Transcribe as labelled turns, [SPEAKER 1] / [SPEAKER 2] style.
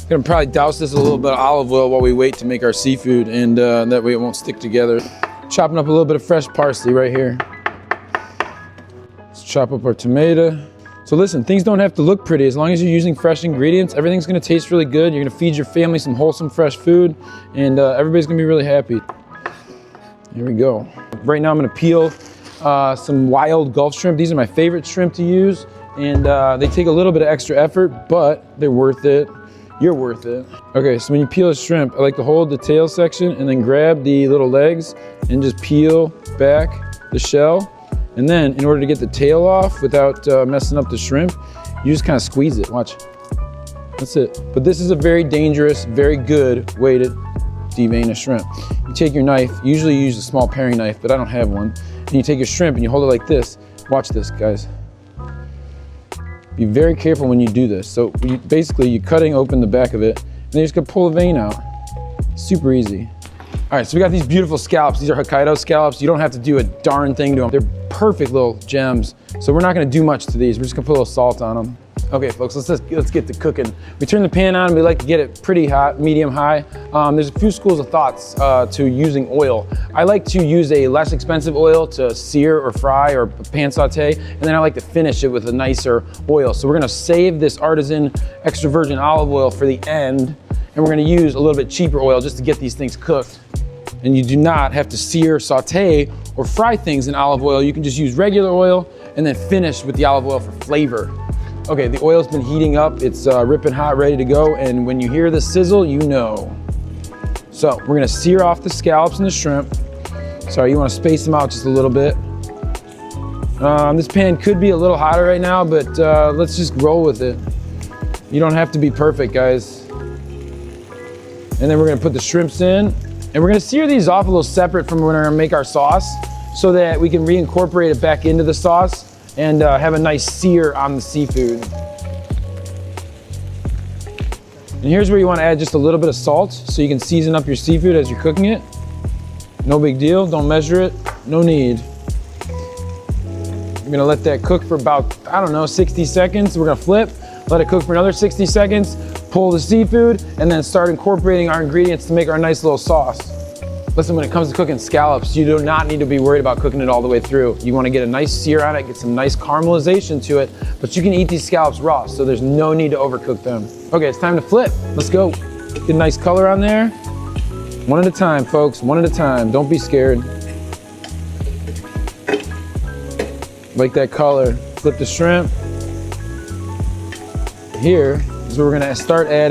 [SPEAKER 1] Gonna probably douse this with a little bit of olive oil while we wait to make our seafood, and that way it won't stick together. Chopping up a little bit of fresh parsley right here. Let's chop up our tomato. So listen, things don't have to look pretty. As long as you're using fresh ingredients, everything's gonna taste really good. You're gonna feed your family some wholesome, fresh food, and everybody's gonna be really happy. Here we go. Right now I'm gonna peel some wild Gulf shrimp. These are my favorite shrimp to use, and they take a little bit of extra effort, but they're worth it. You're worth it. Okay, so when you peel a shrimp, I like to hold the tail section and then grab the little legs and just peel back the shell. And then in order to get the tail off without messing up the shrimp, you just kind of squeeze it, watch. That's it. But this is a very dangerous, very good way to devein a shrimp. You take your knife, usually you use a small paring knife, but I don't have one. And you take your shrimp and you hold it like this. Watch this, guys. Be very careful when you do this. So basically you're cutting open the back of it, and then you're just gonna pull the vein out. Super easy. All right, so we got these beautiful scallops. These are Hokkaido scallops. You don't have to do a darn thing to them. They're perfect little gems. So we're not gonna do much to these. We're just gonna put a little salt on them. Okay, folks, let's get to cooking. We turn the pan on, we like to get it pretty hot, medium high. There's a few schools of thoughts to using oil. I like to use a less expensive oil to sear or fry or pan saute, and then I like to finish it with a nicer oil. So we're gonna save this artisan extra virgin olive oil for the end, and we're gonna use a little bit cheaper oil just to get these things cooked. And you do not have to sear, saute, or fry things in olive oil. You can just use regular oil and then finish with the olive oil for flavor. Okay, the oil's been heating up. It's ripping hot, ready to go. And when you hear the sizzle, you know. So we're gonna sear off the scallops and the shrimp. Sorry, you wanna space them out just a little bit. This pan could be a little hotter right now, but let's just roll with it. You don't have to be perfect, guys. And then we're gonna put the shrimps in. And we're gonna sear these off a little separate from when we're gonna make our sauce so that we can reincorporate it back into the sauce and have a nice sear on the seafood. And here's where you wanna add just a little bit of salt so you can season up your seafood as you're cooking it. No big deal, don't measure it, no need. We're gonna let that cook for about, I don't know, 60 seconds. We're gonna flip, let it cook for another 60 seconds, pull the seafood, and then start incorporating our ingredients to make our nice little sauce. Listen, when it comes to cooking scallops, you do not need to be worried about cooking it all the way through. You wanna get a nice sear on it, get some nice caramelization to it, but you can eat these scallops raw, so there's no need to overcook them. Okay, it's time to flip. Let's go. Get a nice color on there. One at a time, folks, one at a time. Don't be scared. Like that color. Flip the shrimp. Here is where we're gonna start adding